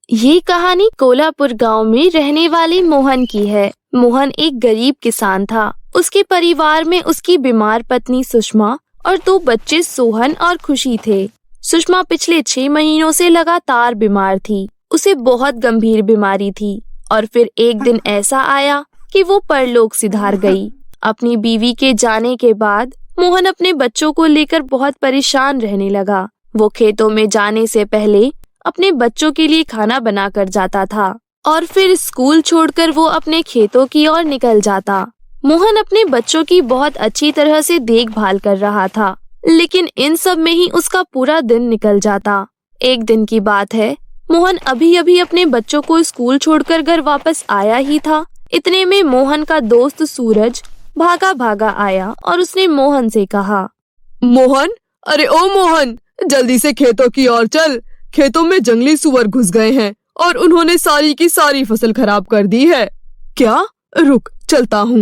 ये कहानी कोल्हापुर गांव में रहने वाले मोहन की है। मोहन एक गरीब किसान था। उसके परिवार में उसकी बीमार पत्नी सुषमा और 2 बच्चे सोहन और खुशी थे। सुषमा पिछले 6 महीनों से लगातार बीमार थी। उसे बहुत गंभीर बीमारी थी और फिर एक दिन ऐसा आया कि वो परलोक सिधार गई। अपनी बीवी के जाने के बाद मोहन अपने बच्चों को लेकर बहुत परेशान रहने लगा। वो खेतों में जाने से पहले अपने बच्चों के लिए खाना बनाकर जाता था और फिर स्कूल छोड़कर वो अपने खेतों की ओर निकल जाता। मोहन अपने बच्चों की बहुत अच्छी तरह से देखभाल कर रहा था, लेकिन इन सब में ही उसका पूरा दिन निकल जाता। एक दिन की बात है, मोहन अभी अभी अपने बच्चों को स्कूल छोड़कर घर वापस आया ही था। इतने में मोहन का दोस्त सूरज भागा भागा आया और उसने मोहन से कहा, मोहन, अरे ओ मोहन, जल्दी से खेतों की ओर चल। खेतों में जंगली सुअर घुस गए हैं और उन्होंने सारी की सारी फसल खराब कर दी है। क्या? रुक, चलता हूँ।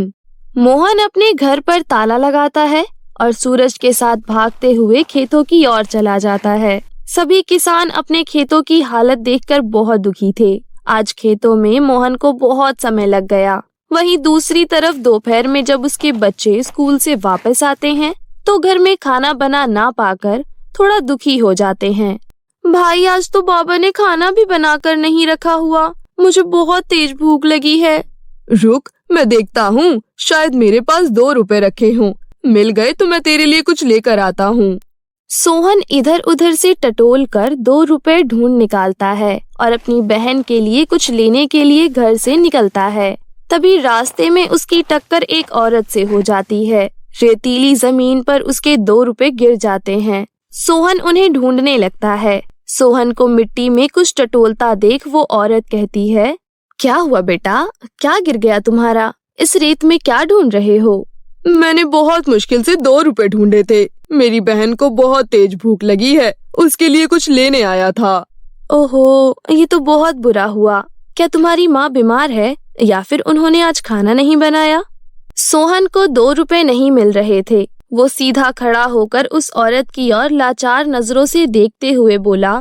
मोहन अपने घर पर ताला लगाता है और सूरज के साथ भागते हुए खेतों की ओर चला जाता है। सभी किसान अपने खेतों की हालत देखकर बहुत दुखी थे। आज खेतों में मोहन को बहुत समय लग गया। वहीं दूसरी तरफ दोपहर में जब उसके बच्चे स्कूल से वापस आते हैं तो घर में खाना बना ना पाकर थोड़ा दुखी हो जाते हैं। भाई, आज तो बाबा ने खाना भी बनाकर नहीं रखा हुआ। मुझे बहुत तेज भूख लगी है। रुक, मैं देखता हूँ, शायद मेरे पास 2 रुपए रखे हों। मिल गए तो मैं तेरे लिए कुछ लेकर आता हूँ। सोहन इधर उधर से टटोल कर 2 रुपए ढूंढ निकालता है और अपनी बहन के लिए कुछ लेने के लिए घर से निकलता है। तभी रास्ते में उसकी टक्कर एक औरत से हो जाती है। रेतीली जमीन पर उसके 2 रुपए गिर जाते हैं। सोहन उन्हें ढूंढने लगता है। सोहन को मिट्टी में कुछ टटोलता देख वो औरत कहती है, क्या हुआ बेटा, क्या गिर गया तुम्हारा? इस रेत में क्या ढूंढ रहे हो? मैंने बहुत मुश्किल से 2 रुपए ढूंढे थे। मेरी बहन को बहुत तेज भूख लगी है, उसके लिए कुछ लेने आया था। ओहो, ये तो बहुत बुरा हुआ। क्या तुम्हारी माँ बीमार है या फिर उन्होंने आज खाना नहीं बनाया? सोहन को 2 रुपए नहीं मिल रहे थे। वो सीधा खड़ा होकर उस औरत की ओर लाचार नजरों से देखते हुए बोला,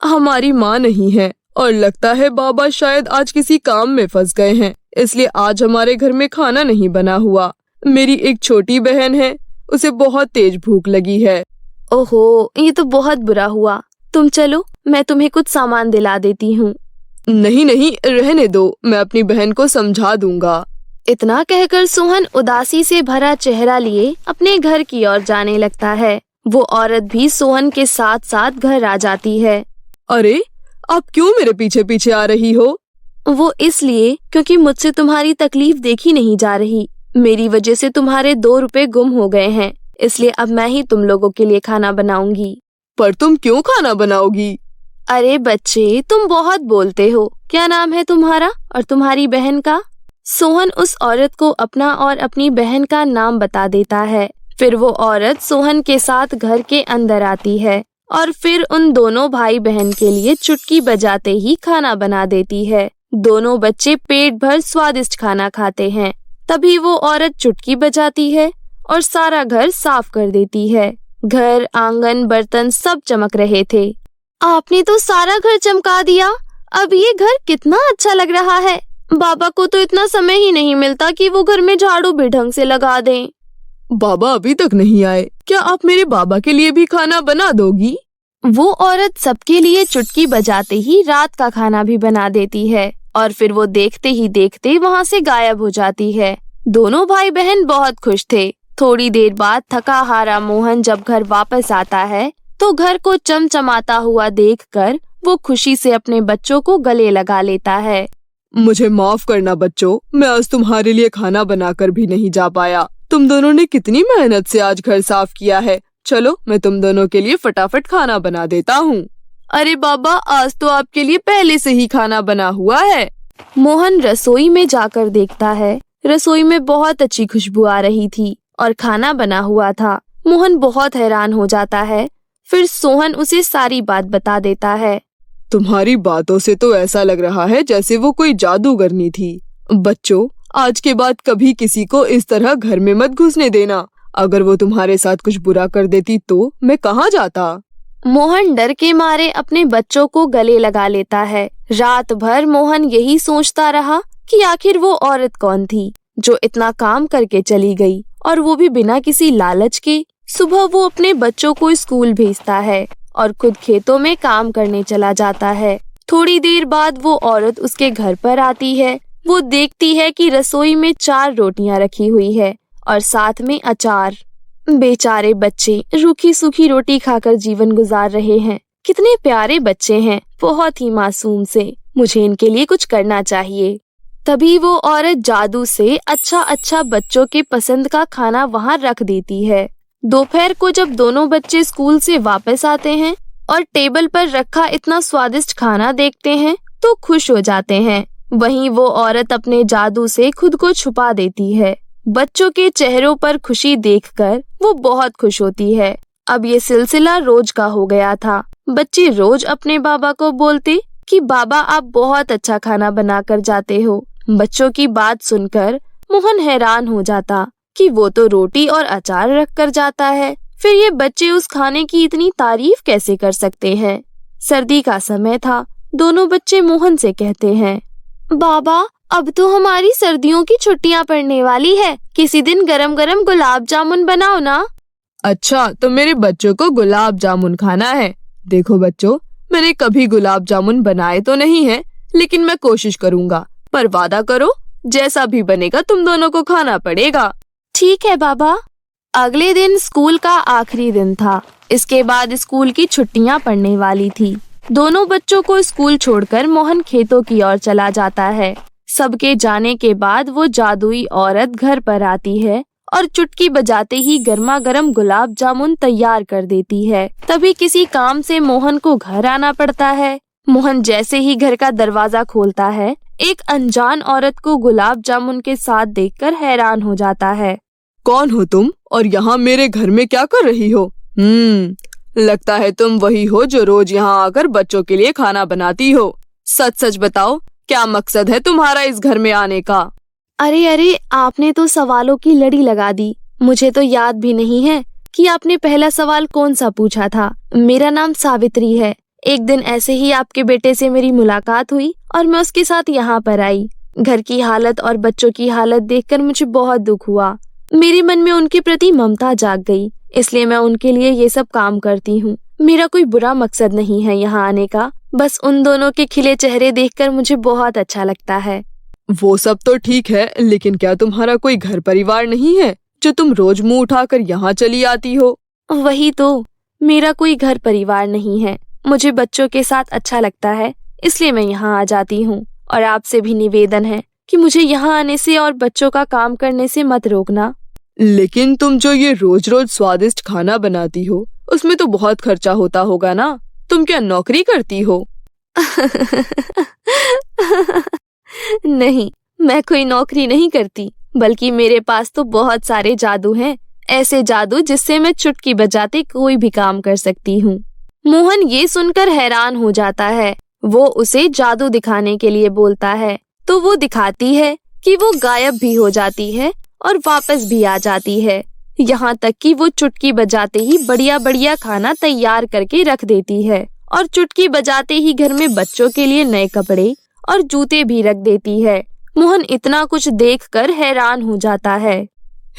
हमारी माँ नहीं है और लगता है बाबा शायद आज किसी काम में फंस गए हैं, इसलिए आज हमारे घर में खाना नहीं बना हुआ। मेरी एक छोटी बहन है, उसे बहुत तेज भूख लगी है। ओहो, ये तो बहुत बुरा हुआ। तुम चलो, मैं तुम्हें कुछ सामान दिला देती हूँ। नहीं नहीं, रहने दो, मैं अपनी बहन को समझा दूंगा। इतना कहकर सोहन उदासी से भरा चेहरा लिए अपने घर की ओर जाने लगता है। वो औरत भी सोहन के साथ साथ घर आ जाती है। अरे, आप क्यों मेरे पीछे पीछे आ रही हो? वो इसलिए क्योंकि मुझसे तुम्हारी तकलीफ देखी नहीं जा रही। मेरी वजह से तुम्हारे 2 रुपए गुम हो गए हैं, इसलिए अब मैं ही तुम लोगों के लिए खाना बनाऊंगी। पर तुम क्यों खाना बनाओगी? अरे बच्चे, तुम बहुत बोलते हो। क्या नाम है तुम्हारा और तुम्हारी बहन का? सोहन उस औरत को अपना और अपनी बहन का नाम बता देता है। फिर वो औरत सोहन के साथ घर के अंदर आती है और फिर उन दोनों भाई बहन के लिए चुटकी बजाते ही खाना बना देती है। दोनों बच्चे पेट भर स्वादिष्ट खाना खाते हैं। तभी वो औरत चुटकी बजाती है और सारा घर साफ कर देती है। घर, आंगन, बर्तन सब चमक रहे थे। आपने तो सारा घर चमका दिया। अब ये घर कितना अच्छा लग रहा है। बाबा को तो इतना समय ही नहीं मिलता कि वो घर में झाड़ू भी ढंग से लगा दें। बाबा अभी तक नहीं आए, क्या आप मेरे बाबा के लिए भी खाना बना दोगी? वो औरत सबके लिए चुटकी बजाते ही रात का खाना भी बना देती है और फिर वो देखते ही देखते वहाँ से गायब हो जाती है। दोनों भाई बहन बहुत खुश थे। थोड़ी देर बाद थका हारा मोहन जब घर वापस आता है तो घर को चमचमाता हुआ देखकर वो खुशी से अपने बच्चों को गले लगा लेता है। मुझे माफ करना बच्चों, मैं आज तुम्हारे लिए खाना बनाकर भी नहीं जा पाया। तुम दोनों ने कितनी मेहनत से आज घर साफ किया है। चलो, मैं तुम दोनों के लिए फटाफट खाना बना देता हूँ। अरे बाबा, आज तो आपके लिए पहले से ही खाना बना हुआ है। मोहन रसोई में जाकर देखता है। रसोई में बहुत अच्छी खुशबू आ रही थी और खाना बना हुआ था। मोहन बहुत हैरान हो जाता है। फिर सोहन उसे सारी बात बता देता है। तुम्हारी बातों से तो ऐसा लग रहा है जैसे वो कोई जादूगरनी थी। बच्चों, आज के बाद कभी किसी को इस तरह घर में मत घुसने देना। अगर वो तुम्हारे साथ कुछ बुरा कर देती तो मैं कहाँ जाता? मोहन डर के मारे अपने बच्चों को गले लगा लेता है। रात भर मोहन यही सोचता रहा कि आखिर वो औरत कौन थी जो इतना काम करके चली गई, और वो भी बिना किसी लालच के। सुबह वो अपने बच्चों को स्कूल भेजता है और खुद खेतों में काम करने चला जाता है। थोड़ी देर बाद वो औरत उसके घर पर आती है। वो देखती है कि रसोई में 4 रोटियां रखी हुई है और साथ में अचार। बेचारे बच्चे रूखी सूखी रोटी खाकर जीवन गुजार रहे हैं। कितने प्यारे बच्चे हैं, बहुत ही मासूम से। मुझे इनके लिए कुछ करना चाहिए। तभी वो औरत जादू से अच्छा बच्चों के पसंद का खाना वहाँ रख देती है। दोपहर को जब दोनों बच्चे स्कूल से वापस आते हैं और टेबल पर रखा इतना स्वादिष्ट खाना देखते हैं तो खुश हो जाते हैं। वहीं वो औरत अपने जादू से खुद को छुपा देती है। बच्चों के चेहरों पर खुशी देखकर वो बहुत खुश होती है। अब ये सिलसिला रोज का हो गया था। बच्चे रोज अपने बाबा को बोलते कि बाबा आप बहुत अच्छा खाना बनाकर जाते हो। बच्चों की बात सुनकर मोहन हैरान हो जाता कि वो तो रोटी और अचार रख कर जाता है, फिर ये बच्चे उस खाने की इतनी तारीफ कैसे कर सकते हैं। सर्दी का समय था। दोनों बच्चे मोहन से कहते हैं, बाबा अब तो हमारी सर्दियों की छुट्टियां पड़ने वाली है, किसी दिन गरम गरम गुलाब जामुन बनाओ ना। अच्छा, तो मेरे बच्चों को गुलाब जामुन खाना है। देखो बच्चों, मैंने कभी गुलाब जामुन बनाए तो नहीं है, लेकिन मैं कोशिश करूँगा। पर वादा करो, जैसा भी बनेगा तुम दोनों को खाना पड़ेगा। ठीक है बाबा। अगले दिन स्कूल का आखिरी दिन था। इसके बाद स्कूल की छुट्टियां पड़ने वाली थी। दोनों बच्चों को स्कूल छोड़कर मोहन खेतों की ओर चला जाता है। सबके जाने के बाद वो जादुई औरत घर पर आती है और चुटकी बजाते ही गर्मा गर्म गुलाब जामुन तैयार कर देती है। तभी किसी काम से मोहन को घर आना पड़ता है। मोहन जैसे ही घर का दरवाजा खोलता है, एक अनजान औरत को गुलाब जामुन के साथ देखकर हैरान हो जाता है। कौन हो तुम और यहाँ मेरे घर में क्या कर रही हो? लगता है तुम वही हो जो रोज यहाँ आकर बच्चों के लिए खाना बनाती हो। सच सच बताओ, क्या मकसद है तुम्हारा इस घर में आने का? अरे आपने तो सवालों की लड़ी लगा दी। मुझे तो याद भी नहीं है कि आपने पहला सवाल कौन सा पूछा था। मेरा नाम सावित्री है। एक दिन ऐसे ही आपके बेटे से मेरी मुलाकात हुई और मैं उसके साथ यहाँ पर आई। घर की हालत और बच्चों की हालत देखकर मुझे बहुत दुख हुआ। मेरे मन में उनके प्रति ममता जाग गई, इसलिए मैं उनके लिए ये सब काम करती हूँ। मेरा कोई बुरा मकसद नहीं है यहाँ आने का, बस उन दोनों के खिले चेहरे देखकर मुझे बहुत अच्छा लगता है। वो सब तो ठीक है, लेकिन क्या तुम्हारा कोई घर परिवार नहीं है जो तुम रोज मुंह उठाकर यहाँ चली आती हो? वही तो, मेरा कोई घर परिवार नहीं है। मुझे बच्चों के साथ अच्छा लगता है, इसलिए मैं यहाँ आ जाती हूँ। और आपसे भी निवेदन है कि मुझे यहाँ आने से और बच्चों का काम करने से मत रोकना। लेकिन तुम जो ये रोज रोज स्वादिष्ट खाना बनाती हो, उसमें तो बहुत खर्चा होता होगा ना। तुम क्या नौकरी करती हो? नहीं, मैं कोई नौकरी नहीं करती, बल्कि मेरे पास तो बहुत सारे जादू हैं। ऐसे जादू जिससे मैं चुटकी बजाते कोई भी काम कर सकती हूँ। मोहन ये सुनकर हैरान हो जाता है। वो उसे जादू दिखाने के लिए बोलता है, तो वो दिखाती है कि वो गायब भी हो जाती है और वापस भी आ जाती है। यहाँ तक कि वो चुटकी बजाते ही बढ़िया बढ़िया खाना तैयार करके रख देती है और चुटकी बजाते ही घर में बच्चों के लिए नए कपड़े और जूते भी रख देती है। मोहन इतना कुछ देखकर हैरान हो जाता है।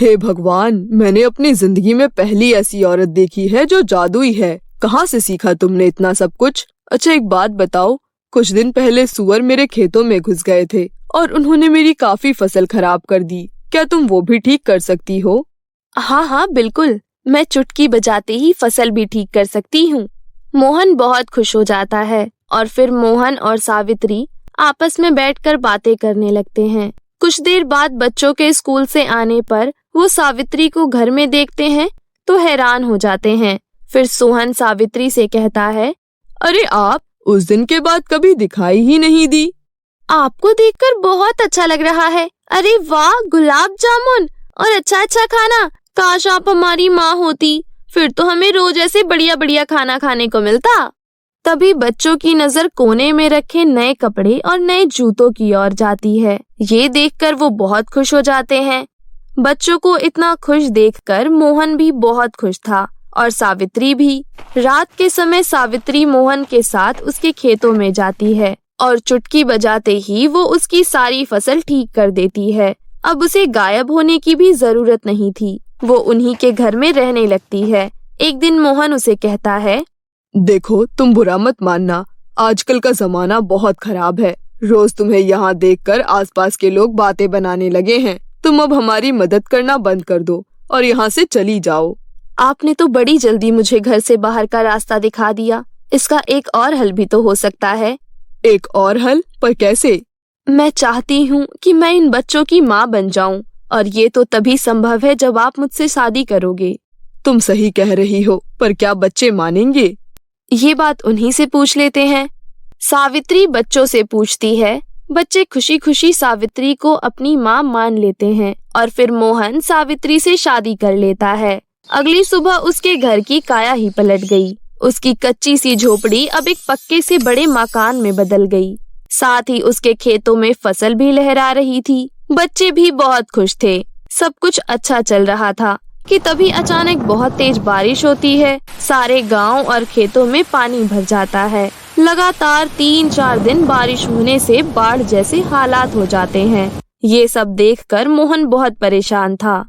हे भगवान, मैंने अपनी जिंदगी में पहली ऐसी औरत देखी है जो जादुई है। कहाँ से सीखा तुमने इतना सब कुछ? अच्छा एक बात बताओ, कुछ दिन पहले सुअर मेरे खेतों में घुस गए थे और उन्होंने मेरी काफी फसल खराब कर दी। क्या तुम वो भी ठीक कर सकती हो? हाँ बिल्कुल, मैं चुटकी बजाते ही फसल भी ठीक कर सकती हूँ। मोहन बहुत खुश हो जाता है और फिर मोहन और सावित्री आपस में बैठकर बातें करने लगते हैं। कुछ देर बाद बच्चों के स्कूल से आने पर वो सावित्री को घर में देखते हैं तो हैरान हो जाते हैं। फिर सोहन सावित्री से कहता है, अरे आप उस दिन के बाद कभी दिखाई ही नहीं दी। आपको देखकर बहुत अच्छा लग रहा है। अरे वाह, गुलाब जामुन और अच्छा खाना। काश आप हमारी माँ होती, फिर तो हमें रोज ऐसे बढ़िया बढ़िया खाना खाने को मिलता। तभी बच्चों की नजर कोने में रखे नए कपड़े और नए जूतों की ओर जाती है। ये देखकर वो बहुत खुश हो जाते हैं। बच्चों को इतना खुश देखकर मोहन भी बहुत खुश था और सावित्री भी। रात के समय सावित्री मोहन के साथ उसके खेतों में जाती है और चुटकी बजाते ही वो उसकी सारी फसल ठीक कर देती है। अब उसे गायब होने की भी जरूरत नहीं थी, वो उन्हीं के घर में रहने लगती है। एक दिन मोहन उसे कहता है, देखो तुम बुरा मत मानना, आजकल का जमाना बहुत खराब है। रोज तुम्हें यहाँ देखकर आसपास के लोग बातें बनाने लगे हैं। तुम अब हमारी मदद करना बंद कर दो और यहाँ से चली जाओ। आपने तो बड़ी जल्दी मुझे घर से बाहर का रास्ता दिखा दिया। इसका एक और हल भी तो हो सकता है। एक और हल? पर कैसे? मैं चाहती हूँ कि मैं इन बच्चों की माँ बन जाऊँ, और ये तो तभी संभव है जब आप मुझसे शादी करोगे। तुम सही कह रही हो, पर क्या बच्चे मानेंगे? ये बात उन्हीं से पूछ लेते हैं। सावित्री बच्चों से पूछती है। बच्चे खुशी खुशी सावित्री को अपनी माँ मान लेते हैं और फिर मोहन सावित्री से शादी कर लेता है। अगली सुबह उसके घर की काया ही पलट गई। उसकी कच्ची सी झोपड़ी अब एक पक्के से बड़े मकान में बदल गई। साथ ही उसके खेतों में फसल भी लहरा रही थी। बच्चे भी बहुत खुश थे। सब कुछ अच्छा चल रहा था कि तभी अचानक बहुत तेज बारिश होती है। सारे गांव और खेतों में पानी भर जाता है। लगातार 3-4 दिन बारिश होने से बाढ़ जैसे हालात हो जाते हैं। ये सब देखकर मोहन बहुत परेशान था।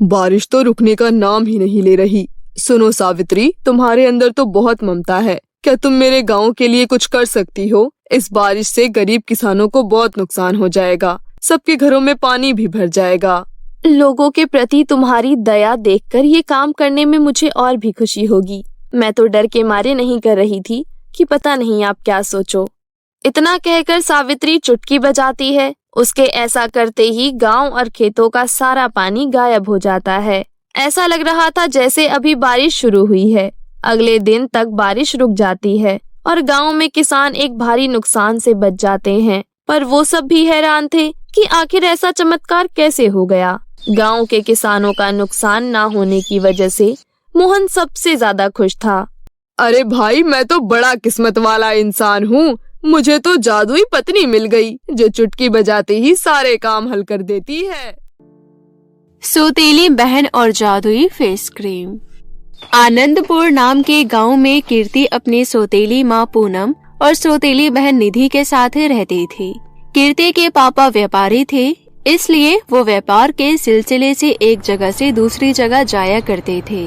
बारिश तो रुकने का नाम ही नहीं ले रही। सुनो सावित्री, तुम्हारे अंदर तो बहुत ममता है। क्या तुम मेरे गांव के लिए कुछ कर सकती हो? इस बारिश से गरीब किसानों को बहुत नुकसान हो जाएगा। सबके घरों में पानी भी भर जाएगा। लोगों के प्रति तुम्हारी दया देखकर ये काम करने में मुझे और भी खुशी होगी। मैं तो डर के मारे नहीं कर रही थी कि पता नहीं आप क्या सोचो। इतना कहकर सावित्री चुटकी बजाती है। उसके ऐसा करते ही गांव और खेतों का सारा पानी गायब हो जाता है। ऐसा लग रहा था जैसे अभी बारिश शुरू हुई है। अगले दिन तक बारिश रुक जाती है और गांव में किसान एक भारी नुकसान से बच जाते हैं। पर वो सब भी हैरान थे कि आखिर ऐसा चमत्कार कैसे हो गया। गांव के किसानों का नुकसान ना होने की वजह से मोहन सबसे ज्यादा खुश था। अरे भाई, मैं तो बड़ा किस्मत वाला इंसान हूँ। मुझे तो जादुई पत्नी मिल गई जो चुटकी बजाते ही सारे काम हल कर देती है। सौतेली बहन और जादुई फेस क्रीम। आनंदपुर नाम के गांव में कीर्ति अपनी सौतेली माँ पूनम और सौतेली बहन निधि के साथ रहती थी। कीर्ति के पापा व्यापारी थे, इसलिए वो व्यापार के सिलसिले से एक जगह से दूसरी जगह जाया करते थे।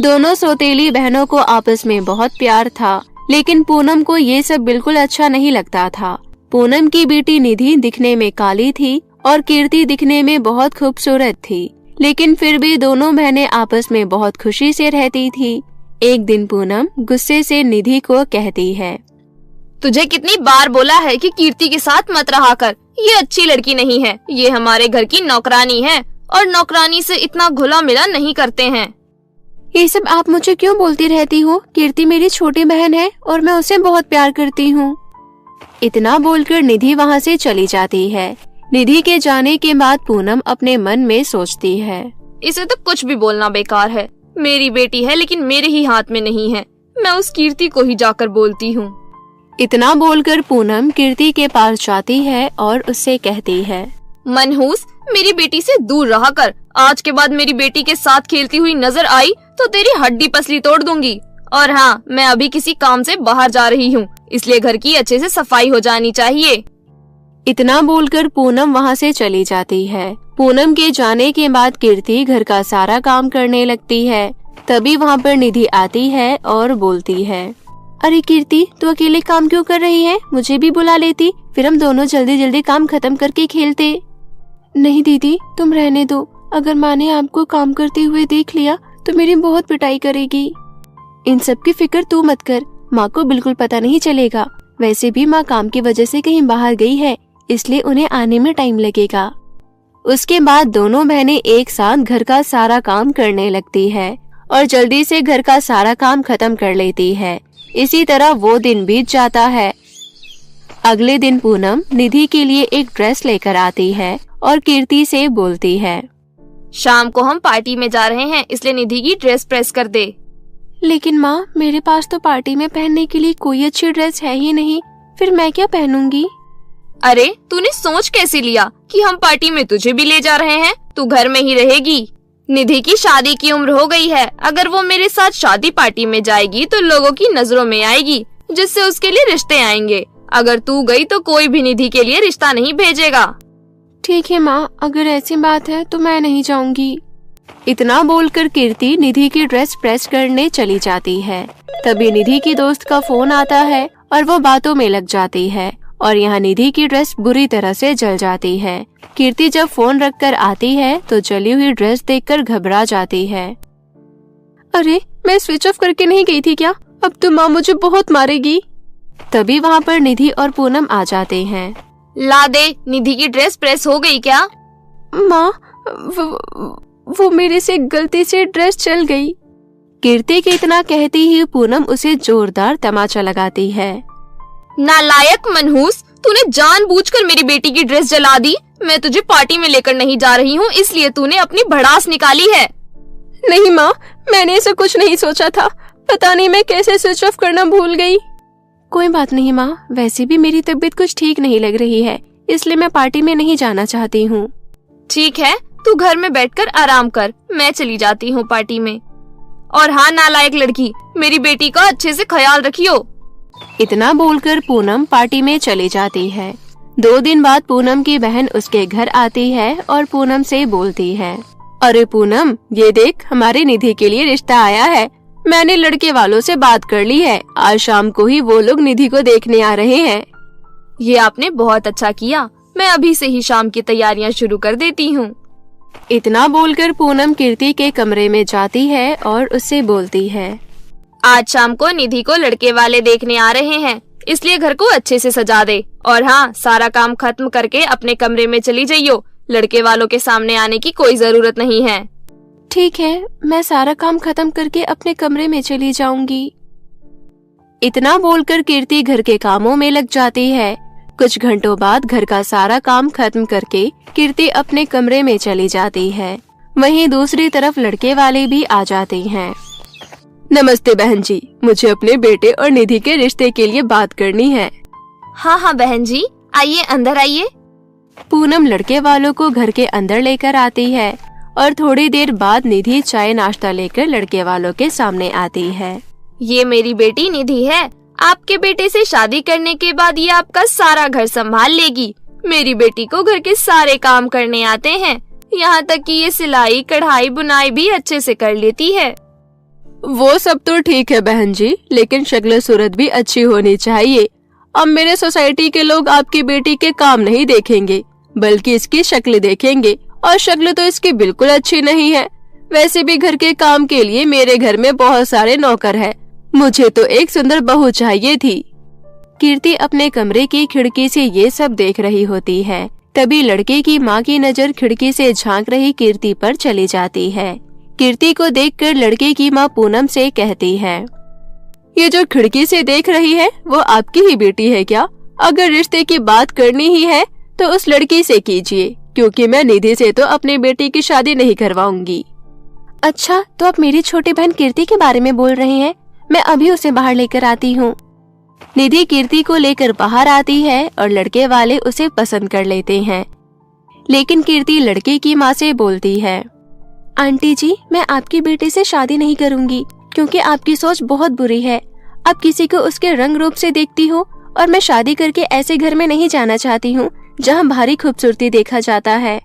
दोनों सौतेली बहनों को आपस में बहुत प्यार था, लेकिन पूनम को ये सब बिल्कुल अच्छा नहीं लगता था। पूनम की बेटी निधि दिखने में काली थी और कीर्ति दिखने में बहुत खूबसूरत थी, लेकिन फिर भी दोनों बहनें आपस में बहुत खुशी से रहती थी। एक दिन पूनम गुस्से से निधि को कहती है, तुझे कितनी बार बोला है कि कीर्ति के साथ मत रहा कर। ये अच्छी लड़की नहीं है। ये हमारे घर की नौकरानी है और नौकरानी से इतना घुला मिला नहीं करते हैं। ये सब आप मुझे क्यों बोलती रहती हो? कीर्ति मेरी छोटी बहन है और मैं उसे बहुत प्यार करती हूँ। इतना बोलकर निधि वहाँ से चली जाती है। निधि के जाने के बाद पूनम अपने मन में सोचती है, इसे तो कुछ भी बोलना बेकार है। मेरी बेटी है लेकिन मेरे ही हाथ में नहीं है। मैं उस कीर्ति को ही जाकर बोलती हूँ। इतना बोलकर पूनम कीर्ति के पास जाती है और उससे कहती है, मनहूस, मेरी बेटी से दूर रहा कर। आज के बाद मेरी बेटी के साथ खेलती हुई नजर आई तो तेरी हड्डी पसली तोड़ दूंगी। और हाँ, मैं अभी किसी काम से बाहर जा रही हूँ, इसलिए घर की अच्छे से सफाई हो जानी चाहिए। इतना बोलकर पूनम वहाँ से चली जाती है। पूनम के जाने के बाद कीर्ति घर का सारा काम करने लगती है। तभी वहाँ पर निधि आती है और बोलती है, अरे कीर्ति, तू अकेले काम क्यों कर रही है? मुझे भी बुला लेती, फिर हम दोनों जल्दी जल्दी काम खत्म करके खेलते। नहीं दीदी, तुम रहने दो। अगर माँ ने आपको काम करते हुए देख लिया तो मेरी बहुत पिटाई करेगी। इन सब की फिक्र तू मत कर, माँ को बिल्कुल पता नहीं चलेगा। वैसे भी माँ काम की वजह से कहीं बाहर गई है, इसलिए उन्हें आने में टाइम लगेगा। उसके बाद दोनों बहनें एक साथ घर का सारा काम करने लगती है और जल्दी से घर का सारा काम खत्म कर लेती है। इसी तरह वो दिन बीत जाता है। अगले दिन पूनम निधि के लिए एक ड्रेस लेकर आती है और कीर्ति से बोलती है, शाम को हम पार्टी में जा रहे हैं, इसलिए निधि की ड्रेस प्रेस कर दे। लेकिन माँ, मेरे पास तो पार्टी में पहनने के लिए कोई अच्छी ड्रेस है ही नहीं, फिर मैं क्या पहनूंगी? अरे, तूने सोच कैसे लिया कि हम पार्टी में तुझे भी ले जा रहे हैं? तू घर में ही रहेगी। निधि की शादी की उम्र हो गई है। अगर वो मेरे साथ शादी पार्टी में जाएगी तो लोगों की नजरों में आएगी, जिससे उसके लिए रिश्ते आएंगे। अगर तू गई तो कोई भी निधि के लिए रिश्ता नहीं भेजेगा। ठीक है माँ, अगर ऐसी बात है तो मैं नहीं जाऊंगी। इतना बोलकर कीर्ति निधि की ड्रेस प्रेस करने चली जाती है। तभी निधि की दोस्त का फोन आता है और वो बातों में लग जाती है और यहाँ निधि की ड्रेस बुरी तरह से जल जाती है। कीर्ति जब फोन रखकर आती है तो जली हुई ड्रेस देखकर घबरा जाती है। अरे, मैं स्विच ऑफ करके नहीं गई थी क्या? अब तो माँ मुझे बहुत मारेगी। तभी वहाँ पर निधि और पूनम आ जाते हैं। ला दे, निधि की ड्रेस प्रेस हो गई क्या? माँ, वो मेरे से गलती से ड्रेस चल गई। कीर्ति के इतना कहती ही पूनम उसे जोरदार तमाचा लगाती है। नालायक मनहूस, तूने जानबूझकर मेरी बेटी की ड्रेस जला दी। मैं तुझे पार्टी में लेकर नहीं जा रही हूँ, इसलिए तूने अपनी भड़ास निकाली है। नहीं माँ, मैंने ऐसा कुछ नहीं सोचा था। पता नहीं मैं कैसे स्विच ऑफ करना भूल गई। कोई बात नहीं माँ, वैसे भी मेरी तबीयत कुछ ठीक नहीं लग रही है, इसलिए मैं पार्टी में नहीं जाना चाहती हूँ। ठीक है, तू घर में बैठकर आराम कर, मैं चली जाती हूँ पार्टी में। और हाँ नालायक लड़की, मेरी बेटी का अच्छे से ख्याल रखियो। इतना बोलकर पूनम पार्टी में चली जाती है। 2 दिन बाद पूनम की बहन उसके घर आती है और पूनम से बोलती है, अरे पूनम, ये देख, हमारी निधि के लिए रिश्ता आया है। मैंने लड़के वालों से बात कर ली है। आज शाम को ही वो लोग निधि को देखने आ रहे हैं। ये आपने बहुत अच्छा किया। मैं अभी से ही शाम की तैयारियां शुरू कर देती हूँ। इतना बोलकर पूनम कीर्ति के कमरे में जाती है और उससे बोलती है, आज शाम को निधि को लड़के वाले देखने आ रहे हैं, इसलिए घर को अच्छे से सजा दे। और हाँ, सारा काम खत्म करके अपने कमरे में चली जाइयो। लड़के वालों के सामने आने की कोई जरूरत नहीं है। ठीक है, मैं सारा काम खत्म करके अपने कमरे में चली जाऊंगी। इतना बोलकर कीर्ति घर के कामों में लग जाती है। कुछ घंटों बाद घर का सारा काम खत्म करके कीर्ति अपने कमरे में चली जाती है। वहीं दूसरी तरफ लड़के वाले भी आ जाते हैं। नमस्ते बहन जी, मुझे अपने बेटे और निधि के रिश्ते के लिए बात करनी है। हाँ हाँ बहन जी, आइए अंदर आइए। पूनम लड़के वालों को घर के अंदर लेकर आती है और थोड़ी देर बाद निधि चाय नाश्ता लेकर लड़के वालों के सामने आती है। ये मेरी बेटी निधि है। आपके बेटे से शादी करने के बाद ये आपका सारा घर संभाल लेगी। मेरी बेटी को घर के सारे काम करने आते हैं, यहाँ तक कि ये सिलाई, कढ़ाई, बुनाई भी अच्छे से कर लेती है। वो सब तो ठीक है बहन जी, लेकिन शक्ल सूरत भी अच्छी होनी चाहिए। अब मेरे सोसाइटी के लोग आपकी बेटी के काम नहीं देखेंगे, बल्कि इसकी शक्ल देखेंगे, और शक्ल तो इसकी बिल्कुल अच्छी नहीं है। वैसे भी घर के काम के लिए मेरे घर में बहुत सारे नौकर हैं। मुझे तो एक सुंदर बहू चाहिए थी। कीर्ति अपने कमरे की खिड़की से ये सब देख रही होती है। तभी लड़के की माँ की नजर खिड़की से झांक रही कीर्ति पर चली जाती है। कीर्ति को देखकर लड़के की माँ पूनम से कहती है, ये जो खिड़की से देख रही है वो आपकी ही बेटी है क्या? अगर रिश्ते की बात करनी ही है तो उस लड़की से कीजिए, क्योंकि मैं निधि से तो अपनी बेटी की शादी नहीं करवाऊंगी। अच्छा, तो आप मेरी छोटी बहन कीर्ति के बारे में बोल रहे हैं? मैं अभी उसे बाहर लेकर आती हूँ। निधि कीर्ति को लेकर बाहर आती है और लड़के वाले उसे पसंद कर लेते हैं। लेकिन कीर्ति लड़के की माँ से बोलती है, आंटी जी, मैं आपकी बेटी से शादी नहीं करूंगी, क्योंकि आपकी सोच बहुत बुरी है। आप किसी को उसके रंग रूप से देखती हो, और मैं शादी करके ऐसे घर में नहीं जाना चाहती हूँ जहाँ भारी खूबसूरती देखा जाता है।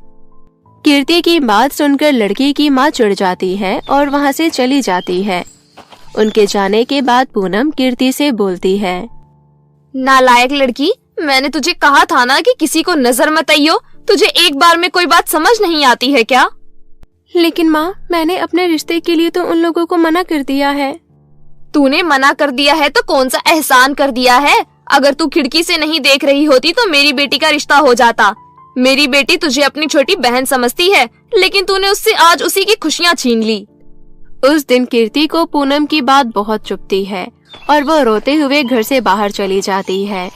कीर्ति की बात सुनकर लड़की की माँ चिढ़ जाती है और वहाँ से चली जाती है। उनके जाने के बाद पूनम कीर्ति से बोलती है, नालायक लड़की, मैंने तुझे कहा था ना कि किसी को नजर मत आइयो। तुझे एक बार में कोई बात समझ नहीं आती है क्या? लेकिन माँ, मैंने अपने रिश्ते के लिए तो उन लोगों को मना कर दिया है। तूने मना कर दिया है तो कौन सा एहसान कर दिया है? अगर तू खिड़की से नहीं देख रही होती तो मेरी बेटी का रिश्ता हो जाता। मेरी बेटी तुझे अपनी छोटी बहन समझती है, लेकिन तूने उससे आज उसी की खुशियाँ छीन ली। उस दिन कीर्ति को पूनम की बात बहुत चुभती है और वो रोते हुए घर से बाहर चली जाती है।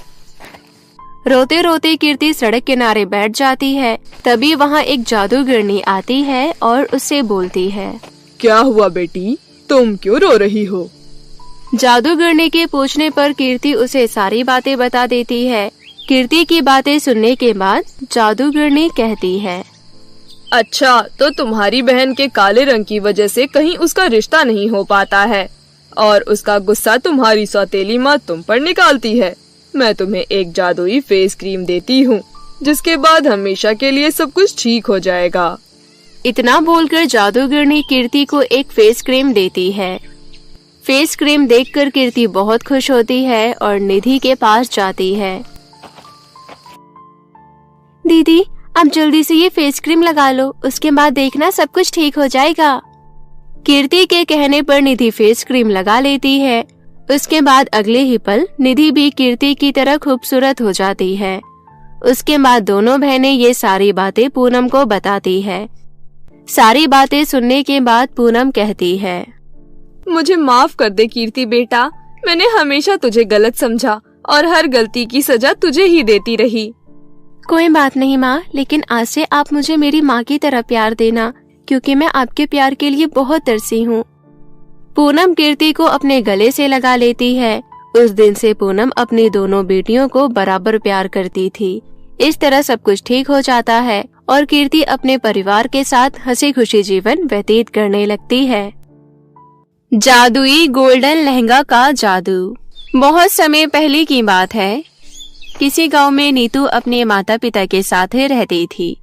रोते रोते कीर्ति सड़क किनारे बैठ जाती है। तभी वहाँ एक जादूगरनी आती है और उससे बोलती है, क्या हुआ बेटी, तुम क्यों रो रही हो? जादूगरनी के पूछने पर कीर्ति उसे सारी बातें बता देती है। कीर्ति की बातें सुनने के बाद जादूगरनी कहती है, अच्छा, तो तुम्हारी बहन के काले रंग की वजह से कहीं उसका रिश्ता नहीं हो पाता है और उसका गुस्सा तुम्हारी सौतेली माँ तुम पर निकालती है। मैं तुम्हें एक जादुई फेस क्रीम देती हूँ, जिसके बाद हमेशा के लिए सब कुछ ठीक हो जाएगा। इतना बोलकर जादूगरनी कीर्ति को एक फेस क्रीम देती है। फेस क्रीम देखकर कीर्ति बहुत खुश होती है और निधि के पास जाती है। दीदी, आप जल्दी से ये फेस क्रीम लगा लो, उसके बाद देखना सब कुछ ठीक हो जाएगा। कीर्ति के कहने पर निधि फेस क्रीम लगा लेती है। उसके बाद अगले ही पल निधि भी कीर्ति की तरह खूबसूरत हो जाती है। उसके बाद दोनों बहनें ये सारी बातें पूनम को बताती है। सारी बातें सुनने के बाद पूनम कहती है, मुझे माफ कर दे कीर्ति बेटा, मैंने हमेशा तुझे गलत समझा और हर गलती की सजा तुझे ही देती रही। कोई बात नहीं माँ, लेकिन आज से आप मुझे मेरी माँ की तरह प्यार देना, क्योंकि मैं आपके प्यार के लिए बहुत तरसी हूँ। पूनम कीर्ति को अपने गले से लगा लेती है। उस दिन से पूनम अपनी दोनों बेटियों को बराबर प्यार करती थी। इस तरह सब कुछ ठीक हो जाता है और कीर्ति अपने परिवार के साथ हंसी खुशी जीवन व्यतीत करने लगती है। जादुई गोल्डन लहंगा का जादू। बहुत समय पहले की बात है। किसी गांव में नीतू अपने माता पिता के साथ रहती थी।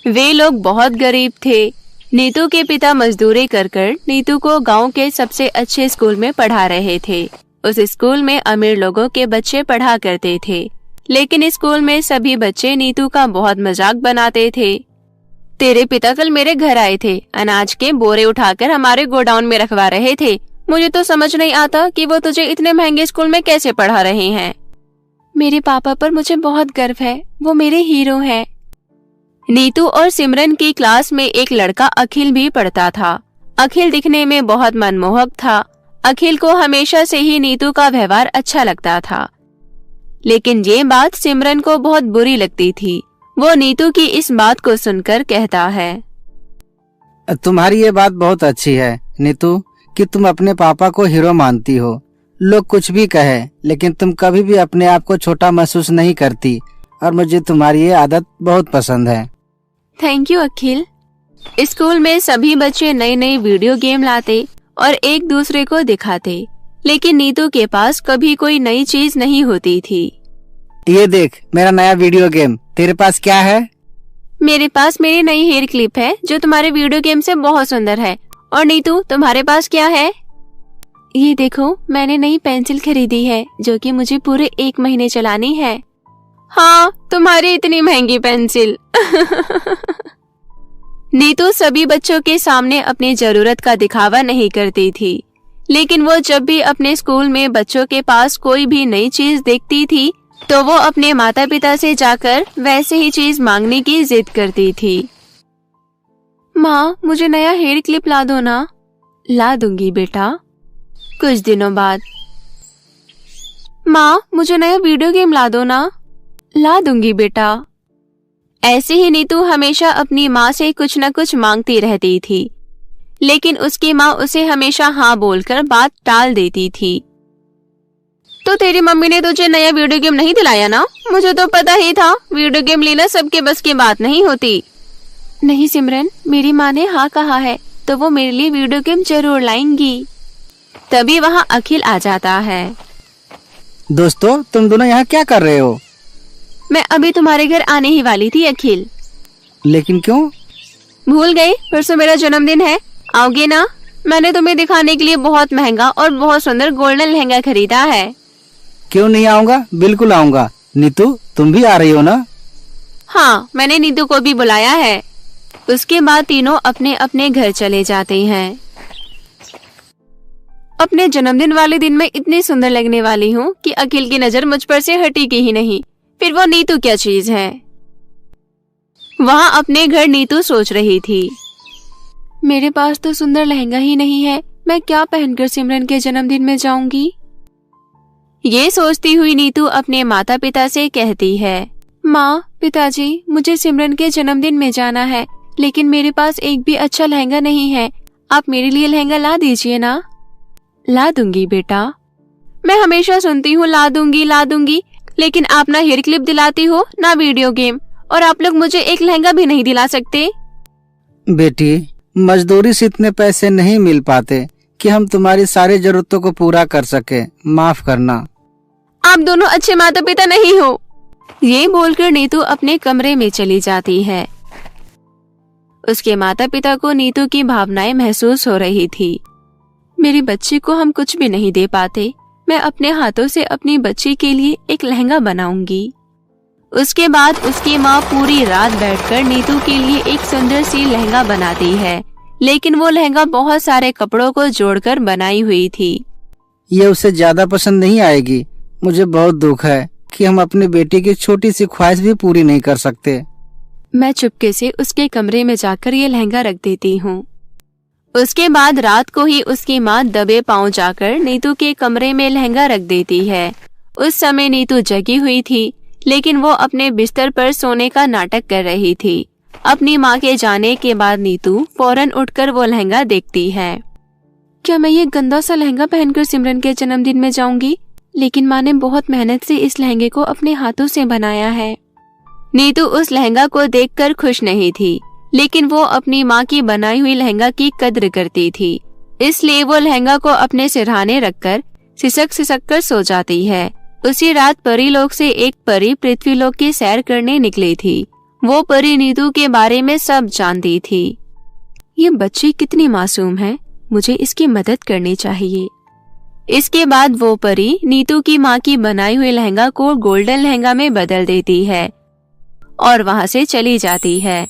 वे लोग बहुत गरीब थे। नीतू के पिता मजदूरी कर नीतू को गांव के सबसे अच्छे स्कूल में पढ़ा रहे थे। उस स्कूल में अमीर लोगों के बच्चे पढ़ा करते थे, लेकिन स्कूल में सभी बच्चे नीतू का बहुत मजाक बनाते थे। तेरे पिता कल मेरे घर आए थे, अनाज के बोरे उठाकर हमारे गोडाउन में रखवा रहे थे। मुझे तो समझ नहीं आता कि वो तुझे इतने महंगे स्कूल में कैसे पढ़ा रहे हैं। मेरे पापा पर मुझे बहुत गर्व है, वो मेरे हीरो हैं। नीतू और सिमरन की क्लास में एक लड़का अखिल भी पढ़ता था। अखिल दिखने में बहुत मनमोहक था। अखिल को हमेशा से ही नीतू का व्यवहार अच्छा लगता था, लेकिन ये बात सिमरन को बहुत बुरी लगती थी। वो नीतू की इस बात को सुनकर कहता है, तुम्हारी ये बात बहुत अच्छी है नीतू, कि तुम अपने पापा को हीरो मानती हो। लोग कुछ भी कहे, लेकिन तुम कभी भी अपने आप को छोटा महसूस नहीं करती और मुझे तुम्हारी ये आदत बहुत पसंद है। Thank you Akhil. स्कूल में सभी बच्चे नई नई वीडियो गेम लाते और एक दूसरे को दिखाते, लेकिन नीतू के पास कभी कोई नई चीज नहीं होती थी। ये देख मेरा नया वीडियो गेम, तेरे पास क्या है? मेरे पास मेरी नई हेयर क्लिप है जो तुम्हारे वीडियो गेम से बहुत सुंदर है। और नीतू, तुम्हारे पास क्या है? ये देखो, मैंने नई पेंसिल खरीदी है जो कि मुझे पूरे 1 महीने चलानी है। हाँ, तुम्हारी इतनी महंगी पेंसिल। नीतू सभी बच्चों के सामने अपनी जरूरत का दिखावा नहीं करती थी, लेकिन वो जब भी अपने स्कूल में बच्चों के पास कोई भी नई चीज देखती थी तो वो अपने माता पिता से जाकर वैसे ही चीज मांगने की जिद करती थी। माँ, मुझे नया हेयर क्लिप ला दो ना। ला दूंगी बेटा। कुछ दिनों बाद, माँ, मुझे नया वीडियो गेम ला दो ना। ला दूंगी बेटा। ऐसे ही नीतू हमेशा अपनी माँ से कुछ न कुछ मांगती रहती थी, लेकिन उसकी माँ उसे हमेशा हाँ बोलकर बात टाल देती थी। तो तेरी मम्मी ने तुझे नया वीडियो गेम नहीं दिलाया ना? मुझे तो पता ही था वीडियो गेम लेना सबके बस की बात नहीं होती। नहीं सिमरन, मेरी माँ ने हाँ कहा है तो वो मेरे लिए वीडियो गेम जरूर लाएंगी। तभी वहाँ अखिल आ जाता है। दोस्तों, तुम दोनों यहाँ क्या कर रहे हो? मैं अभी तुम्हारे घर आने ही वाली थी अखिल। लेकिन क्यों? भूल गए? परसों मेरा जन्मदिन है, आओगे ना? मैंने तुम्हें दिखाने के लिए बहुत महंगा और बहुत सुंदर गोल्डन लहंगा खरीदा है। क्यों नहीं आऊँगा, बिल्कुल आऊँगा। नीतू, तुम भी आ रही हो ना? हाँ, मैंने नीतू को भी बुलाया है। उसके बाद तीनों अपने अपने घर चले जाते हैं। अपने जन्मदिन वाले दिन में इतनी सुंदर लगने वाली हूँ कि अखिल की नजर मुझ पर से हटेगी ही नहीं। फिर वो नीतू क्या चीज है? वहाँ अपने घर नीतू सोच रही थी, मेरे पास तो सुंदर लहंगा ही नहीं है, मैं क्या पहनकर सिमरन के जन्मदिन में जाऊंगी? ये सोचती हुई नीतू अपने माता पिता से कहती है, माँ, पिताजी, मुझे सिमरन के जन्मदिन में जाना है, लेकिन मेरे पास एक भी अच्छा लहंगा नहीं है। आप मेरे लिए लहंगा ला दीजिए ना। ला दूंगी बेटा। मैं हमेशा सुनती हूँ ला दूंगी, लेकिन आप ना हेयर क्लिप दिलाती हो ना वीडियो गेम, और आप लोग मुझे एक लहंगा भी नहीं दिला सकते। बेटी, मजदूरी से इतने पैसे नहीं मिल पाते कि हम तुम्हारी सारी जरूरतों को पूरा कर सके। माफ करना। आप दोनों अच्छे माता पिता नहीं हो। ये बोलकर नीतू अपने कमरे में चली जाती है। उसके माता पिता को नीतू की भावनाएं महसूस हो रही थी। मेरी बच्ची को हम कुछ भी नहीं दे पाते, मैं अपने हाथों से अपनी बच्ची के लिए एक लहंगा बनाऊंगी। उसके बाद उसकी माँ पूरी रात बैठकर नीतू के लिए एक सुंदर सी लहंगा बनाती है, लेकिन वो लहंगा बहुत सारे कपड़ों को जोड़कर बनाई हुई थी। ये उसे ज्यादा पसंद नहीं आएगी। मुझे बहुत दुख है कि हम अपनी बेटी की छोटी सी ख्वाहिश भी पूरी नहीं कर सकते। मैं चुपके से उसके कमरे में जाकर ये लहंगा रख देती हूँ। उसके बाद रात को ही उसकी माँ दबे पांव जाकर नीतू के कमरे में लहंगा रख देती है। उस समय नीतू जगी हुई थी, लेकिन वो अपने बिस्तर पर सोने का नाटक कर रही थी। अपनी माँ के जाने के बाद नीतू फौरन उठकर वो लहंगा देखती है। क्या मैं ये गंदा सा लहंगा पहनकर सिमरन के जन्मदिन में जाऊंगी? लेकिन माँ ने बहुत मेहनत से इस लहंगे को अपने हाथों से बनाया है। नीतू उस लहंगा को देखकर खुश नहीं थी, लेकिन वो अपनी माँ की बनाई हुई लहंगा की कद्र करती थी, इसलिए वो लहंगा को अपने सिरहाने रखकर सिसक कर सो जाती है। उसी रात परी लोक से एक परी पृथ्वी लोक की सैर करने निकली थी। वो परी नीतू के बारे में सब जानती थी। ये बच्ची कितनी मासूम है, मुझे इसकी मदद करनी चाहिए। इसके बाद वो परी नीतू की माँ की बनाई हुई लहंगा को गोल्डन लहंगा में बदल देती है और वहाँ से चली जाती है।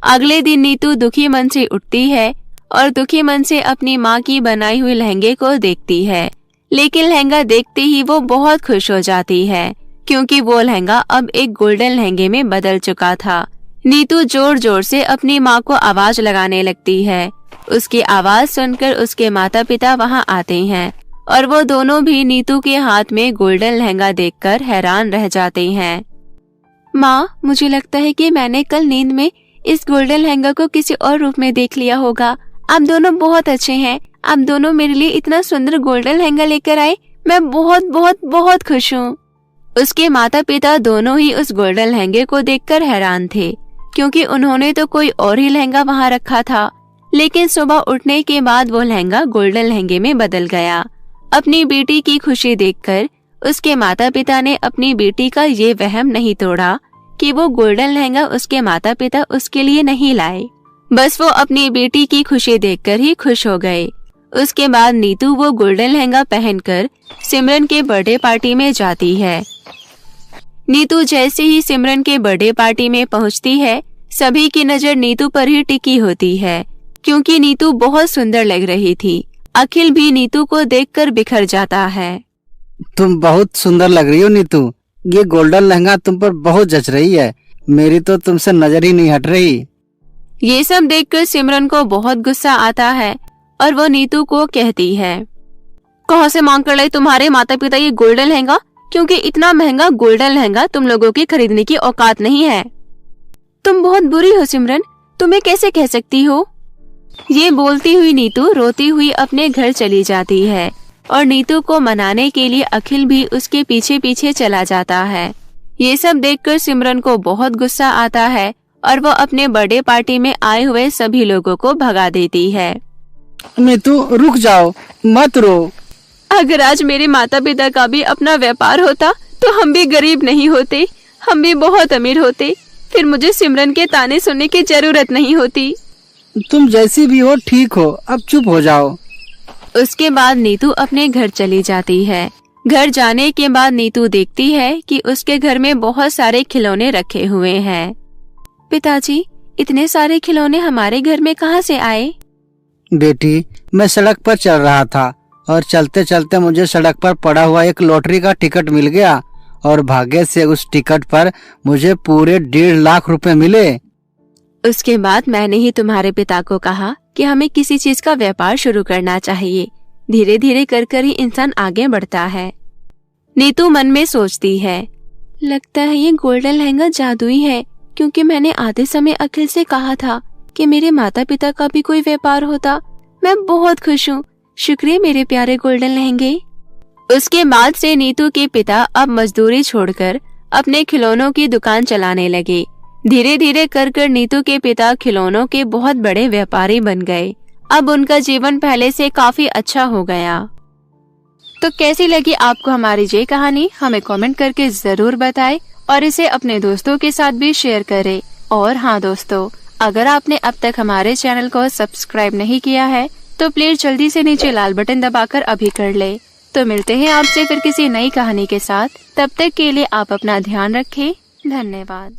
अगले दिन नीतू दुखी मन से उठती है और दुखी मन से अपनी माँ की बनाई हुई लहंगे को देखती है, लेकिन लहंगा देखते ही वो बहुत खुश हो जाती है, क्योंकि वो लहंगा अब एक गोल्डन लहंगे में बदल चुका था। नीतू जोर जोर से अपनी माँ को आवाज लगाने लगती है। उसकी आवाज सुनकर उसके माता पिता वहाँ आते हैं और वो दोनों भी नीतू के हाथ में गोल्डन लहंगा देखकर हैरान रह जाते हैं। माँ, मुझे लगता है कि मैंने कल नींद में इस गोल्डन लहंगा को किसी और रूप में देख लिया होगा। आप दोनों बहुत अच्छे हैं। आप दोनों मेरे लिए इतना सुंदर गोल्डन लहंगा लेकर आए। मैं बहुत बहुत बहुत खुश हूँ। उसके माता पिता दोनों ही उस गोल्डन लहंगे को देखकर हैरान थे, क्योंकि उन्होंने तो कोई और ही लहंगा वहाँ रखा था। लेकिन सुबह उठने के बाद वो लहंगा गोल्डन लहंगे में बदल गया। अपनी बेटी की खुशी देखकर उसके माता पिता ने अपनी बेटी का ये वहम नहीं तोड़ा कि वो गोल्डन लहंगा उसके माता पिता उसके लिए नहीं लाए। बस वो अपनी बेटी की खुशी देखकर ही खुश हो गए। उसके बाद नीतू वो गोल्डन लहंगा पहनकर सिमरन के बर्थडे पार्टी में जाती है। नीतू जैसे ही सिमरन के बर्थडे पार्टी में पहुंचती है, सभी की नजर नीतू पर ही टिकी होती है, क्योंकि नीतू बहुत सुंदर लग रही थी। अखिल भी नीतू को देखकर बिखर जाता है। तुम बहुत सुंदर लग रही हो नीतू। ये गोल्डन लहंगा तुम पर बहुत जच रही है। मेरी तो तुमसे नजर ही नहीं हट रही। ये सब देखकर सिमरन को बहुत गुस्सा आता है और वो नीतू को कहती है, कहाँ से मांग कर लाए तुम्हारे माता पिता ये गोल्डन लहंगा? क्योंकि इतना महंगा गोल्डन लहंगा तुम लोगों की खरीदने की औकात नहीं है। तुम बहुत बुरी हो सिमरन, तुम्हें कैसे कह सकती हो? ये बोलती हुई नीतू रोती हुई अपने घर चली जाती है और नीतू को मनाने के लिए अखिल भी उसके पीछे पीछे चला जाता है। ये सब देखकर सिमरन को बहुत गुस्सा आता है और वो अपने बर्थडे पार्टी में आए हुए सभी लोगों को भगा देती है। नीतू रुक जाओ, मत रो। अगर आज मेरे माता पिता का भी अपना व्यापार होता तो हम भी गरीब नहीं होते, हम भी बहुत अमीर होते। फिर मुझे सिमरन के ताने सुनने की जरूरत नहीं होती। तुम जैसी भी हो ठीक हो, अब चुप हो जाओ। उसके बाद नीतू अपने घर चली जाती है। घर जाने के बाद नीतू देखती है कि उसके घर में बहुत सारे खिलौने रखे हुए हैं। पिताजी, इतने सारे खिलौने हमारे घर में कहाँ से आए? बेटी, मैं सड़क पर चल रहा था और चलते चलते मुझे सड़क पर पड़ा हुआ एक लॉटरी का टिकट मिल गया और भाग्य से उस टिकट पर मुझे पूरे 1.5 लाख रुपए मिले। उसके बाद मैंने ही तुम्हारे पिता को कहा कि हमें किसी चीज का व्यापार शुरू करना चाहिए। धीरे धीरे कर ही इंसान आगे बढ़ता है। नीतू मन में सोचती है, लगता है ये गोल्डन लहंगा जादुई है, क्योंकि मैंने आधे समय अखिल से कहा था कि मेरे माता पिता का भी कोई व्यापार होता। मैं बहुत खुश हूँ। शुक्रिया मेरे प्यारे गोल्डन लहंगे। उसके बाद से नीतू के पिता अब मजदूरी छोड़कर अपने खिलौनों की दुकान चलाने लगे। धीरे धीरे कर नीतू के पिता खिलौनों के बहुत बड़े व्यापारी बन गए। अब उनका जीवन पहले से काफी अच्छा हो गया। तो कैसी लगी आपको हमारी ये कहानी, हमें कमेंट करके जरूर बताएं और इसे अपने दोस्तों के साथ भी शेयर करें। और हाँ दोस्तों, अगर आपने अब तक हमारे चैनल को सब्सक्राइब नहीं किया है तो प्लीज जल्दी से नीचे लाल बटन दबाकर अभी कर ले। तो मिलते हैं आपसे फिर किसी नई कहानी के साथ। तब तक के लिए आप अपना ध्यान रखें। धन्यवाद।